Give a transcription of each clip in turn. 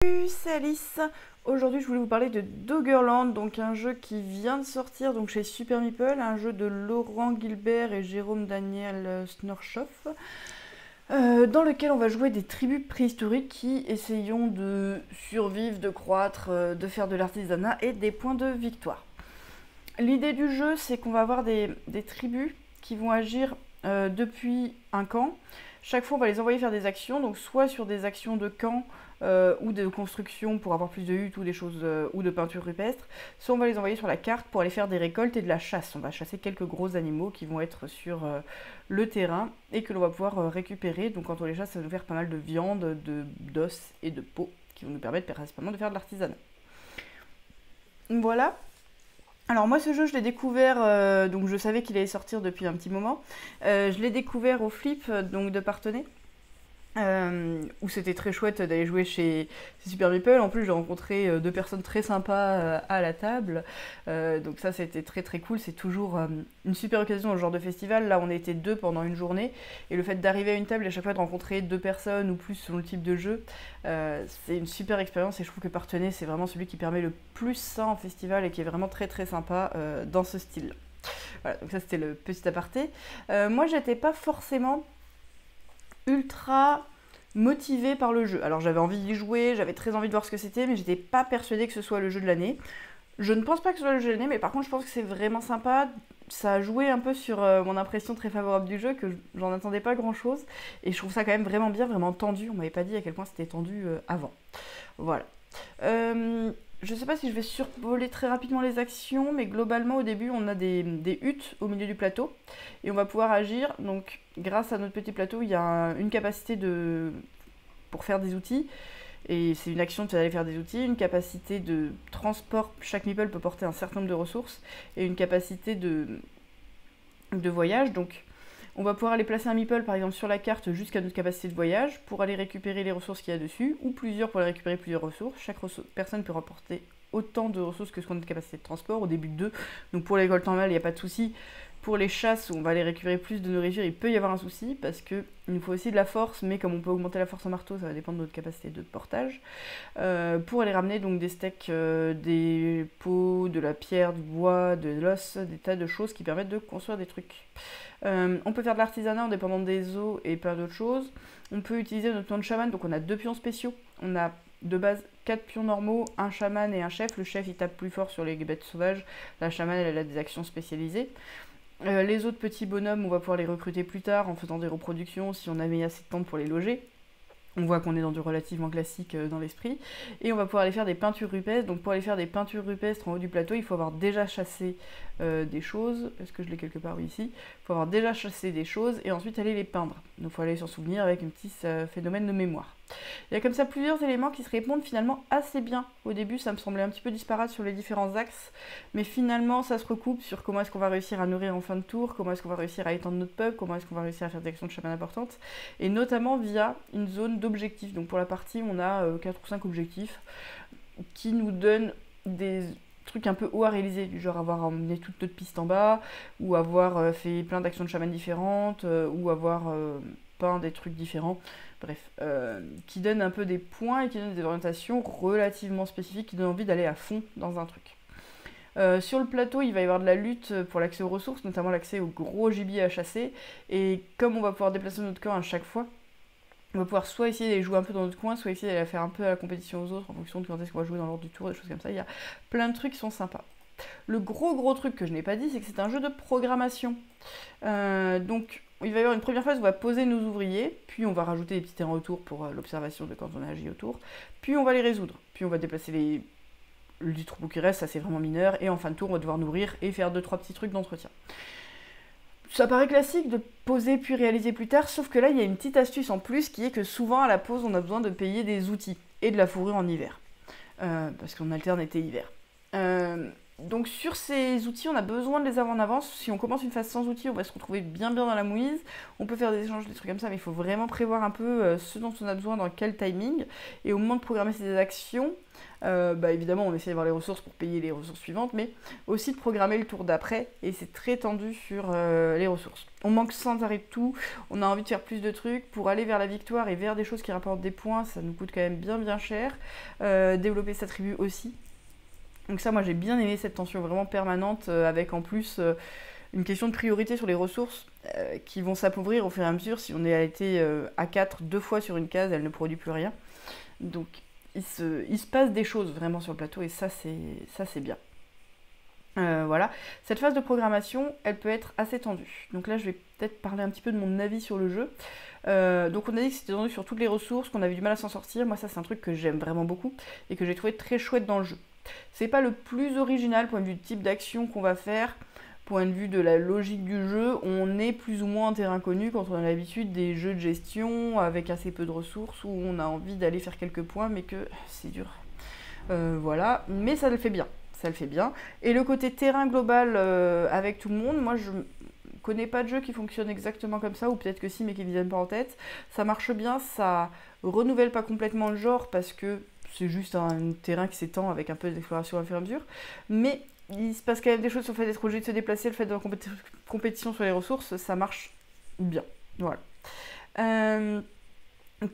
Salut, c'est Alice. Aujourd'hui, je voulais vous parler de Doggerland, donc un jeu qui vient de sortir donc chez Super Meeple, un jeu de Laurent Gilbert et Jérôme Daniel Snorschoff, dans lequel on va jouer des tribus préhistoriques qui essayons de survivre, de croître, de faire de l'artisanat et des points de victoire. L'idée du jeu, c'est qu'on va avoir des tribus qui vont agir depuis un camp. Chaque fois, on va les envoyer faire des actions, donc soit sur des actions de camp ou de construction pour avoir plus de huttes ou des choses ou de peinture rupestre, soit on va les envoyer sur la carte pour aller faire des récoltes et de la chasse. On va chasser quelques gros animaux qui vont être sur le terrain et que l'on va pouvoir récupérer. Donc quand on les chasse, ça va nous faire pas mal de viande, d'os et de peau qui vont nous permettre principalement de faire de l'artisanat. Voilà. Alors moi ce jeu je l'ai découvert, donc je savais qu'il allait sortir depuis un petit moment. Je l'ai découvert au Flip donc de Parthenay. Où c'était très chouette d'aller jouer chez Super Meeple. En plus j'ai rencontré deux personnes très sympas à la table, donc ça c'était très très cool. C'est toujours une super occasion dans ce genre de festival. Là on était deux pendant une journée et le fait d'arriver à une table et à chaque fois de rencontrer deux personnes ou plus selon le type de jeu, c'est une super expérience et je trouve que Parthenay c'est vraiment celui qui permet le plus ça en festival et qui est vraiment très très sympa dans ce style. Voilà, donc ça c'était le petit aparté. Moi j'étais pas forcément ultra motivée par le jeu. Alors j'avais envie d'y jouer, j'avais très envie de voir ce que c'était, mais j'étais pas persuadée que ce soit le jeu de l'année. Je ne pense pas que ce soit le jeu de l'année, mais par contre je pense que c'est vraiment sympa. Ça a joué un peu sur mon impression très favorable du jeu, que j'en attendais pas grand chose. Et je trouve ça quand même vraiment bien, vraiment tendu. On m'avait pas dit à quel point c'était tendu avant. Voilà. Je sais pas si je vais survoler très rapidement les actions, mais globalement au début on a des huttes au milieu du plateau et on va pouvoir agir. Donc grâce à notre petit plateau, il y a une capacité pour faire des outils. Et c'est une action d'aller faire des outils, une capacité de transport, chaque meeple peut porter un certain nombre de ressources, et une capacité de voyage. Donc on va pouvoir aller placer un meeple par exemple sur la carte jusqu'à notre capacité de voyage pour aller récupérer les ressources qu'il y a dessus, ou plusieurs pour aller récupérer plusieurs ressources. Chaque personne peut rapporter autant de ressources que ce qu'on a de capacité de transport, au début de 2. Donc pour les récoltes en mal, il n'y a pas de souci. Pour les chasses où on va aller récupérer plus de nourriture, il peut y avoir un souci parce qu'il nous faut aussi de la force, mais comme on peut augmenter la force en marteau, ça va dépendre de notre capacité de portage. Pour aller ramener donc des steaks, des pots, de la pierre, du bois, de l'os, des tas de choses qui permettent de construire des trucs. On peut faire de l'artisanat en dépendant des os et plein d'autres choses. On peut utiliser notre pion de chaman, donc on a deux pions spéciaux. On a de base 4 pions normaux, un chaman et un chef. Le chef il tape plus fort sur les bêtes sauvages, la chaman elle a des actions spécialisées. Les autres petits bonhommes, on va pouvoir les recruter plus tard en faisant des reproductions si on a mis assez de temps pour les loger. On voit qu'on est dans du relativement classique dans l'esprit. Et on va pouvoir aller faire des peintures rupestres. Donc pour aller faire des peintures rupestres en haut du plateau, il faut avoir déjà chassé des choses. Est-ce que je l'ai quelque part? Oui, ici. Il faut avoir déjà chassé des choses et ensuite aller les peindre. Donc il faut aller s'en souvenir avec un petit phénomène de mémoire. Il y a comme ça plusieurs éléments qui se répondent finalement assez bien. Au début, ça me semblait un petit peu disparate sur les différents axes, mais finalement, ça se recoupe sur comment est-ce qu'on va réussir à nourrir en fin de tour, comment est-ce qu'on va réussir à étendre notre peuple, comment est-ce qu'on va réussir à faire des actions de chaman importantes, et notamment via une zone d'objectifs. Donc pour la partie, on a 4 ou 5 objectifs qui nous donnent des trucs un peu hauts à réaliser, du genre avoir emmené toute notre piste en bas, ou avoir fait plein d'actions de chaman différentes, ou avoir peint des trucs différents. Bref, qui donne un peu des points et qui donne des orientations relativement spécifiques, qui donnent envie d'aller à fond dans un truc. Sur le plateau, il va y avoir de la lutte pour l'accès aux ressources, notamment l'accès au gros gibier à chasser. Et comme on va pouvoir déplacer notre camp à chaque fois, on va pouvoir soit essayer d'aller jouer un peu dans notre coin, soit essayer d'aller faire un peu à la compétition aux autres en fonction de quand est-ce qu'on va jouer dans l'ordre du tour, des choses comme ça. Il y a plein de trucs qui sont sympas. Le gros truc que je n'ai pas dit, c'est que c'est un jeu de programmation. Donc il va y avoir une première phase où on va poser nos ouvriers, puis on va rajouter des petits terrains autour pour l'observation de quand on agit autour, puis on va les résoudre, puis on va déplacer les troupeaux qui restent, ça c'est vraiment mineur, et en fin de tour on va devoir nourrir et faire 2-3 petits trucs d'entretien. Ça paraît classique de poser puis réaliser plus tard, sauf que là il y a une petite astuce en plus qui est que souvent à la pause on a besoin de payer des outils et de la fourrure en hiver, parce qu'on alterne été-hiver. Donc sur ces outils, on a besoin de les avoir en avance. Si on commence une phase sans outils, on va se retrouver bien dans la mouise. On peut faire des échanges, des trucs comme ça, mais il faut vraiment prévoir un peu ce dont on a besoin, dans quel timing. Et au moment de programmer ces actions, évidemment, on essaie d'avoir les ressources pour payer les ressources suivantes, mais aussi de programmer le tour d'après. Et c'est très tendu sur les ressources. On manque sans arrêt de tout. On a envie de faire plus de trucs. Pour aller vers la victoire et vers des choses qui rapportent des points, ça nous coûte quand même bien cher. Développer sa tribu aussi. Donc ça, moi, j'ai bien aimé cette tension vraiment permanente, avec en plus une question de priorité sur les ressources qui vont s'appauvrir au fur et à mesure. Si on a été à 4 2 fois sur une case, elle ne produit plus rien. Donc il se passe des choses vraiment sur le plateau, et ça c'est bien. Voilà. Cette phase de programmation, elle peut être assez tendue. Donc là, je vais peut-être parler un petit peu de mon avis sur le jeu. Donc on a dit que c'était tendu sur toutes les ressources, qu'on avait du mal à s'en sortir. Moi, ça, c'est un truc que j'aime vraiment beaucoup et que j'ai trouvé très chouette dans le jeu. C'est pas le plus original point de vue du type d'action qu'on va faire, point de vue de la logique du jeu. On est plus ou moins en terrain connu quand on a l'habitude des jeux de gestion avec assez peu de ressources, où on a envie d'aller faire quelques points mais que c'est dur. Voilà, mais ça le fait bien. Ça le fait bien. Et le côté terrain global avec tout le monde, moi je connais pas de jeu qui fonctionne exactement comme ça, ou peut-être que si, mais qui ne viennent pas en tête. Ça marche bien, ça renouvelle pas complètement le genre parce que c'est juste un terrain qui s'étend avec un peu d'exploration au fur et à mesure. Mais il se passe quand même des choses sur le fait d'être obligé de se déplacer, le fait de la compétition sur les ressources, ça marche bien. Voilà.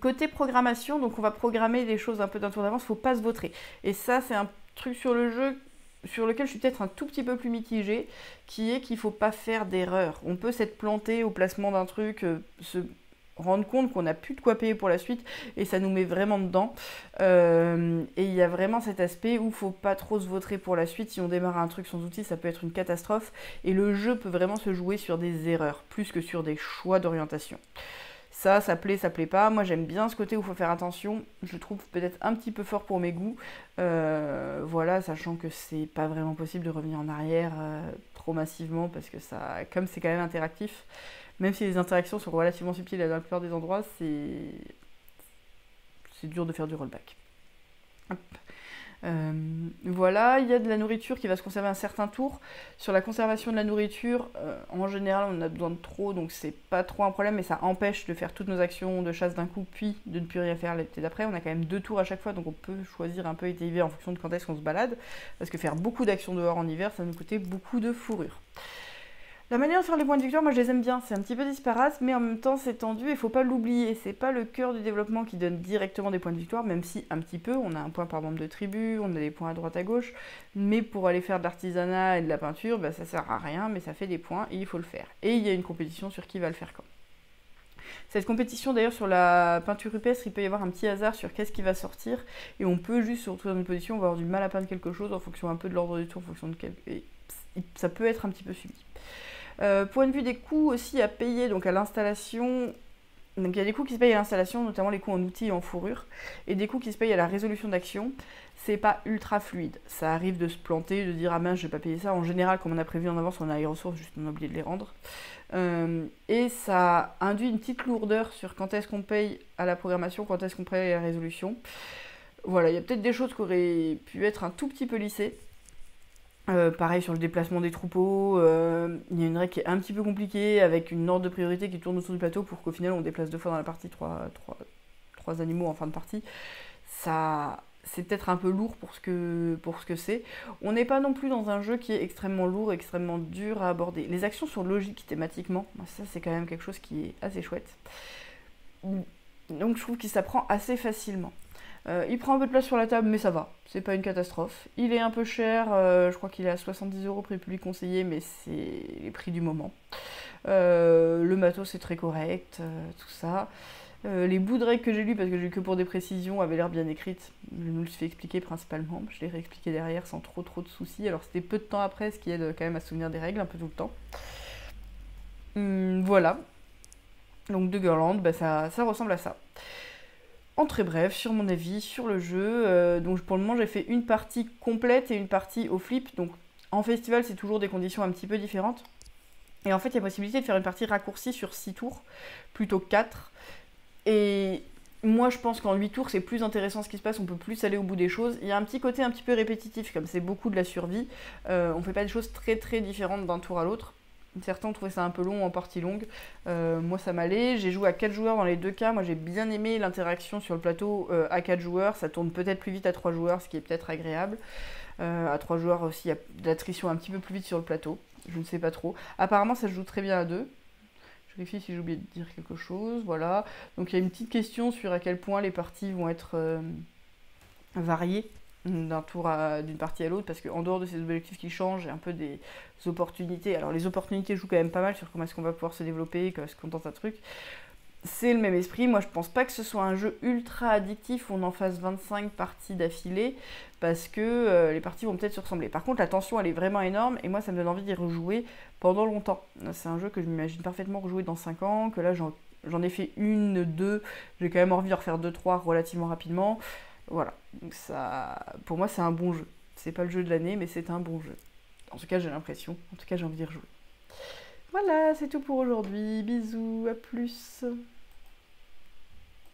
Côté programmation, donc on va programmer des choses un peu d'un tour d'avance, faut pas se vautrer. Et ça, c'est un truc sur le jeu sur lequel je suis peut-être un tout petit peu plus mitigée, qui est qu'il faut pas faire d'erreur. On peut s'être planté au placement d'un truc, se rendre compte qu'on n'a plus de quoi payer pour la suite, et ça nous met vraiment dedans. Et il y a vraiment cet aspect où il faut pas trop se vautrer pour la suite. Si on démarre un truc sans outil, ça peut être une catastrophe, et le jeu peut vraiment se jouer sur des erreurs, plus que sur des choix d'orientation. Ça plaît pas. Moi, j'aime bien ce côté où il faut faire attention. Je le trouve peut-être un petit peu fort pour mes goûts. Voilà, sachant que c'est pas vraiment possible de revenir en arrière trop massivement, parce que ça, comme c'est quand même interactif, même si les interactions sont relativement subtiles dans la plupart des endroits, c'est dur de faire du rollback. Hop. Voilà, il y a de la nourriture qui va se conserver un certain tour. Sur la conservation de la nourriture, en général on en a besoin de trop, donc c'est pas trop un problème, mais ça empêche de faire toutes nos actions de chasse d'un coup, puis de ne plus rien faire l'été d'après. On a quand même 2 tours à chaque fois, donc on peut choisir un peu été hiver en fonction de quand est-ce qu'on se balade, parce que faire beaucoup d'actions dehors en hiver, ça nous coûtait beaucoup de fourrure. La manière de faire les points de victoire, moi je les aime bien, c'est un petit peu disparate, mais en même temps c'est tendu, et faut pas l'oublier, c'est pas le cœur du développement qui donne directement des points de victoire, même si un petit peu, on a un point par membre de tribu, on a des points à droite à gauche, mais pour aller faire de l'artisanat et de la peinture, ça sert à rien, mais ça fait des points, et il faut le faire. Et il y a une compétition sur qui va le faire quand. Cette compétition d'ailleurs sur la peinture rupestre, il peut y avoir un petit hasard sur qu'est-ce qui va sortir, et on peut juste se retrouver dans une position, on va avoir du mal à peindre quelque chose en fonction un peu de l'ordre du tour, en fonction de quel... Et ça peut être un petit peu subi. Point de vue des coûts aussi à payer, donc à l'installation, donc il y a des coûts qui se payent à l'installation, notamment les coûts en outils et en fourrure, et des coûts qui se payent à la résolution d'action. C'est pas ultra fluide, ça arrive de se planter, de dire ah mince, je vais pas payer ça. En général, comme on a prévu en avance, on a les ressources, juste on a oublié de les rendre. Et ça induit une petite lourdeur sur quand est-ce qu'on paye à la programmation, quand est-ce qu'on paye à la résolution. Voilà, il y a peut-être des choses qui auraient pu être un tout petit peu lissées. Pareil sur le déplacement des troupeaux, il y a une règle qui est un petit peu compliquée avec une ordre de priorité qui tourne autour du plateau pour qu'au final on déplace 2 fois dans la partie 3 animaux en fin de partie. Ça, c'est peut-être un peu lourd pour ce que c'est. On n'est pas non plus dans un jeu qui est extrêmement lourd, extrêmement dur à aborder. Les actions sont logiques thématiquement, ça c'est quand même quelque chose qui est assez chouette. Donc je trouve qu'il s'apprend assez facilement. Il prend un peu de place sur la table, mais ça va, c'est pas une catastrophe. Il est un peu cher, je crois qu'il est à 70 € prix public conseillé, mais c'est les prix du moment. Le matos est très correct, tout ça. Les bouts de règles que j'ai lus, parce que j'ai lu que pour des précisions, avaient l'air bien écrites. Je me le suis fait expliquer principalement, je l'ai réexpliqué derrière sans trop de soucis. Alors c'était peu de temps après, ce qui aide quand même à se souvenir des règles un peu tout le temps. Voilà. Donc de Girland, ça ressemble à ça. En très bref, sur mon avis, sur le jeu, donc pour le moment j'ai fait une partie complète et une partie au flip, donc en festival c'est toujours des conditions un petit peu différentes, et en fait il y a possibilité de faire une partie raccourcie sur 6 tours, plutôt que 4, et Moi, je pense qu'en 8 tours, c'est plus intéressant ce qui se passe, on peut plus aller au bout des choses. Il y a un petit côté un petit peu répétitif, comme c'est beaucoup de la survie. On fait pas des choses très très différentes d'un tour à l'autre. Certains ont trouvé ça un peu long en partie longue. Moi, ça m'allait. J'ai joué à 4 joueurs dans les deux cas. Moi, j'ai bien aimé l'interaction sur le plateau à 4 joueurs. Ça tourne peut-être plus vite à 3 joueurs, ce qui est peut-être agréable. À 3 joueurs aussi, il y a de l'attrition un petit peu plus vite sur le plateau. Je ne sais pas trop. Apparemment, ça se joue très bien à 2. Je vérifie si j'ai oublié de dire quelque chose. Voilà. Donc il y a une petite question sur à quel point les parties vont être variées d'une partie à l'autre, parce qu'en dehors de ces objectifs qui changent, il y a un peu des opportunités. Alors les opportunités jouent quand même pas mal sur comment est-ce qu'on va pouvoir se développer, comment est-ce qu'on tente un truc. C'est le même esprit. Moi, je pense pas que ce soit un jeu ultra addictif où on en fasse 25 parties d'affilée, parce que les parties vont peut-être se ressembler. Par contre, la tension, elle est vraiment énorme, et moi, ça me donne envie d'y rejouer pendant longtemps. C'est un jeu que je m'imagine parfaitement rejouer dans 5 ans, que là, j'en ai fait une, deux, j'ai quand même envie de refaire 2, 3 relativement rapidement. Voilà. Donc ça, pour moi, c'est un bon jeu. C'est pas le jeu de l'année, mais c'est un bon jeu. En tout cas, j'ai l'impression. En tout cas, j'ai envie d'y rejouer. Voilà, c'est tout pour aujourd'hui. Bisous, à plus.